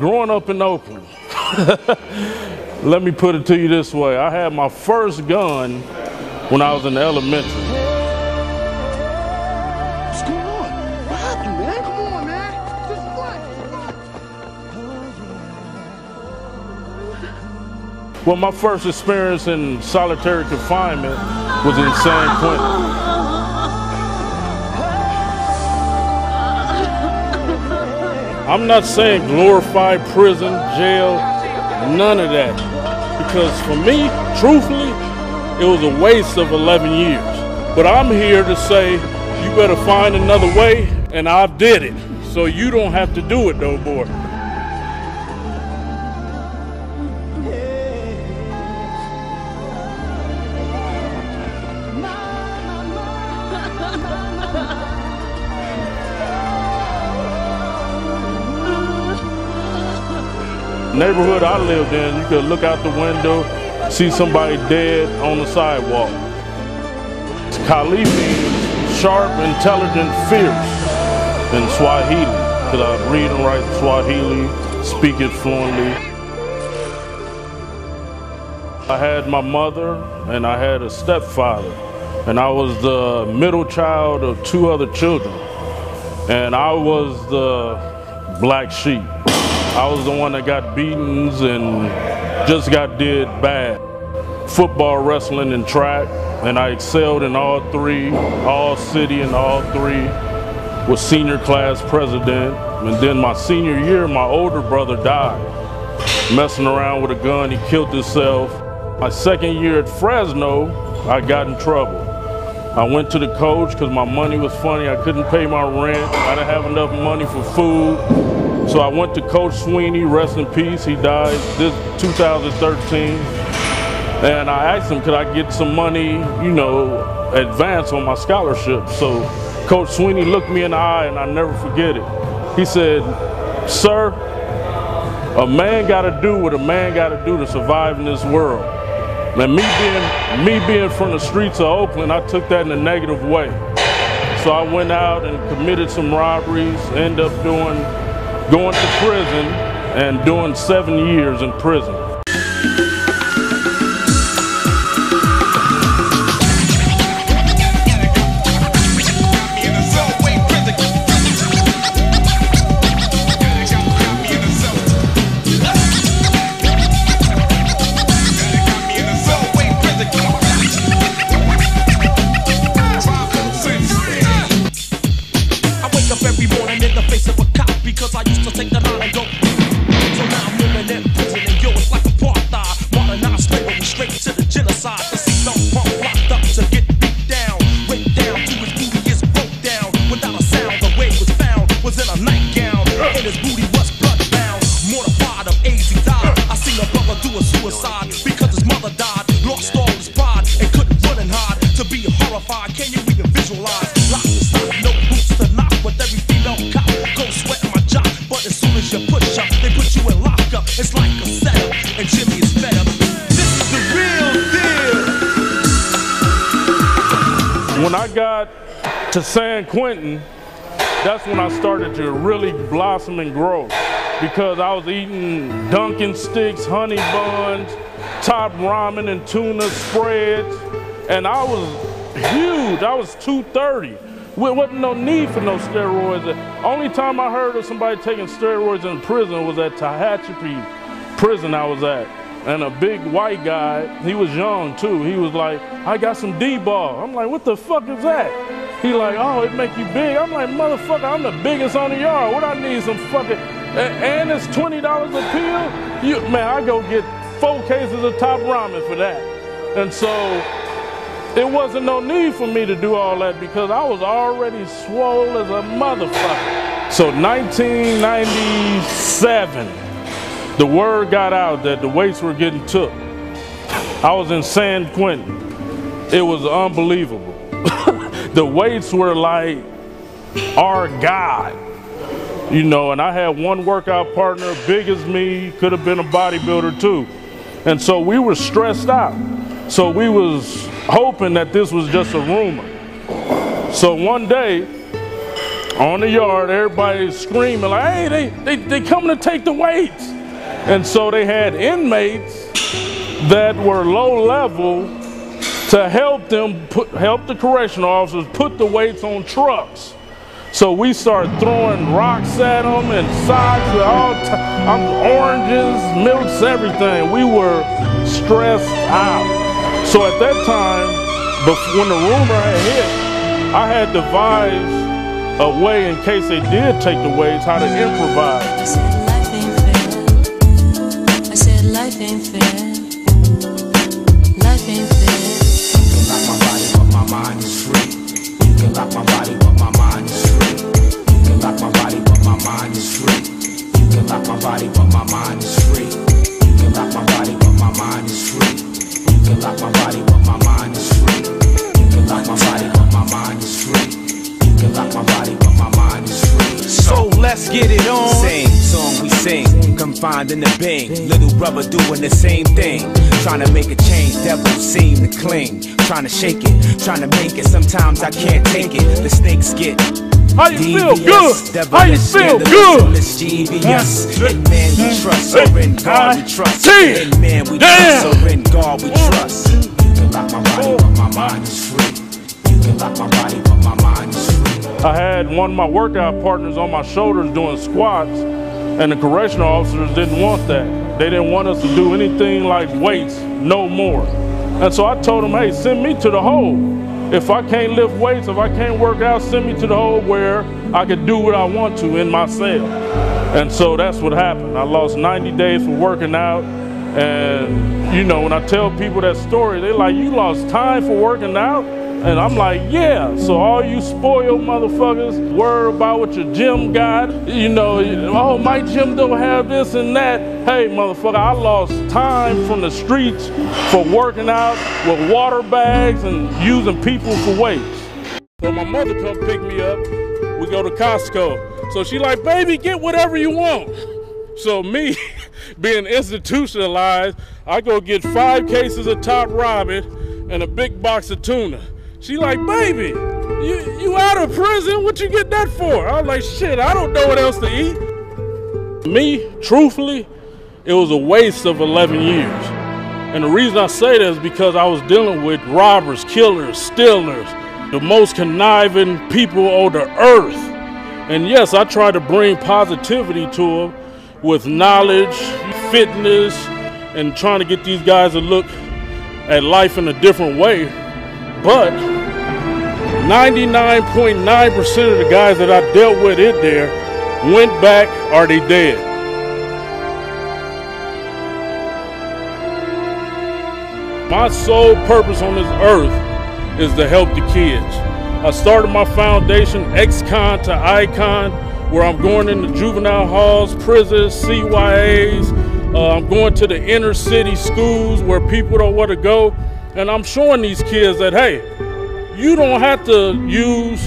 growing up in Oakland, let me put it to you this way. I had my first gun when I was in elementary. What's going on? What happened, man? Come on, man. This is what? Well, my first experience in solitary confinement was in San Quentin. I'm not saying glorified prison, jail, none of that. Because for me, truthfully, it was a waste of 11 years. But I'm here to say, you better find another way, and I did it. So you don't have to do it no more. Neighborhood I lived in, you could look out the window, see somebody dead on the sidewalk. Khalifi means sharp, intelligent, fierce in Swahili, because I read and write Swahili, speak it fluently. I had my mother and I had a stepfather, and I was the middle child of 2 other children, and I was the black sheep. I was the one that got beatings and just got did bad. Football, wrestling, and track, and I excelled in all 3, all city and all 3, was senior class president. And then my senior year, my older brother died. Messing around with a gun, he killed himself. My second year at Fresno, I got in trouble. I went to the coach because my money was funny. I couldn't pay my rent. I didn't have enough money for food. So I went to Coach Sweeney, rest in peace. He died this 2013. And I asked him, could I get some money, you know, advance on my scholarship? So Coach Sweeney looked me in the eye, and I never forget it. He said, sir, a man gotta do what a man gotta do to survive in this world. And me being from the streets of Oakland, I took that in a negative way. So I went out and committed some robberies, ended up going to prison and doing 7 years in prison. Because I used to take the line and go. So now I'm living in prison, and yo, it's like apartheid. Modernized slavery straight to the genocide. The seatbelt pump locked up to get beat down. Raped down to his booty is broke down. Without a sound, the way was found was in a nightgown. And his booty was bloodbound. Mortified of AIDS, he died. I seen a brother do a suicide because his mother died. Lost all his pride and couldn't run and hide. To be horrified, can you even visualize? Lock and stock, no boots to knock with every female cop. Go sweat my job, but as soon as you push up, they put you in lockup. It's like a setup, and Jimmy is fed up. This is the real deal. When I got to San Quentin, that's when I started to really blossom and grow, because I was eating Dunkin' sticks, honey buns, top ramen and tuna spreads, and I was huge. I was 230. There wasn't no need for no steroids. The only time I heard of somebody taking steroids in prison was at Tehachapi prison I was at. And a big white guy, he was young too, he was like, I got some D-ball. I'm like, what the fuck is that? He like, oh, it make you big. I'm like, motherfucker, I'm the biggest on the yard. What I need some fucking, and it's $20 a pill? Man, I go get 4 cases of top ramen for that. And so, it wasn't no need for me to do all that because I was already swole as a motherfucker. So 1997, the word got out that the weights were getting took. I was in San Quentin. It was unbelievable. The weights were like our God, you know, and I had one workout partner, big as me, could have been a bodybuilder too. And so we were stressed out. So we was hoping that this was just a rumor. So one day, on the yard, everybody's screaming like, hey, they coming to take the weights. And so they had inmates that were low level to help them help the correctional officers put the weights on trucks. So we started throwing rocks at them and socks and oranges, milks, everything. We were stressed out. So at that time, when the rumor had hit, I had devised a way in case they did take the weights, how to improvise. I said life ain't fair. I said life ain't fair. Life ain't fair. You can lock my body, but my mind is free. You can lock my body, but my mind is free. You can lock my body, but my mind is free. You can lock my body, but my mind is free. You can lock my body, but my mind is free. You can lock my body, but my mind is free. You can lock my body, but my mind is free. You can lock my body, but my mind is free. So let's get it on. Same song we sing, confined in the bing. Little brother doing the same thing. Trying to make a change, devils seem to cling. Trying to shake it, trying to make it. Sometimes I can't take it. The snakes get How you feel? devious, Good. How you feel? Good. Mischievous. In man we trust, so in God we trust. In man we Damn. trust, so in God we trust. You can lock my body, but my mind is free. You can lock my body, but my mind is free. I had one of my workout partners on my shoulders doing squats, and the correctional officers didn't want that. They didn't want us to do anything like weights, no more. And so I told them, hey, send me to the hole. If I can't lift weights, if I can't work out, send me to the hole where I can do what I want to in my cell. And so that's what happened. I lost 90 days for working out. And, you know, when I tell people that story, they're like, you lost time for working out? And I'm like, yeah. So all you spoiled motherfuckers worry about what your gym got. You know, oh, my gym don't have this and that. Hey, motherfucker, I lost time from the streets for working out with water bags and using people for weights. So my mother come pick me up. We go to Costco. So she like, baby, get whatever you want. So me, being institutionalized, I go get 5 cases of Top Robin and a big box of tuna. She like, baby, you out of prison? What you get that for? I was like, shit, I don't know what else to eat. Me, truthfully, it was a waste of 11 years. And the reason I say that is because I was dealing with robbers, killers, stealers, the most conniving people on the earth. And yes, I tried to bring positivity to them with knowledge, fitness, and trying to get these guys to look at life in a different way. But 99.9% of the guys that I dealt with in there went back or they dead. My sole purpose on this earth is to help the kids. I started my foundation, ex-con to icon, where I'm going into juvenile halls, prisons, CYAs. I'm going to the inner city schools where people don't want to go. And I'm showing these kids that, hey, you don't have to use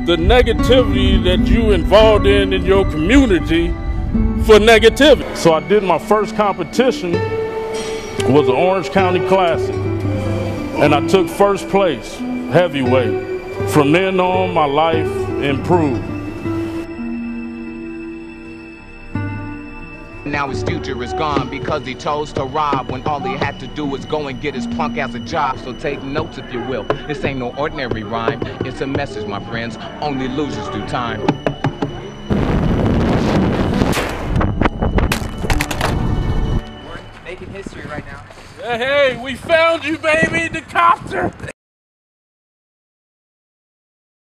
the negativity that you involved in your community for negativity. So I did my first competition, was the Orange County Classic. And I took first place, heavyweight. From then on, my life improved. Now his future is gone because he chose to rob when all he had to do was go and get his punk ass a job. So take notes if you will. This ain't no ordinary rhyme. It's a message, my friends. Only losers do time. We're making history right now. Hey, we found you, baby, the copter.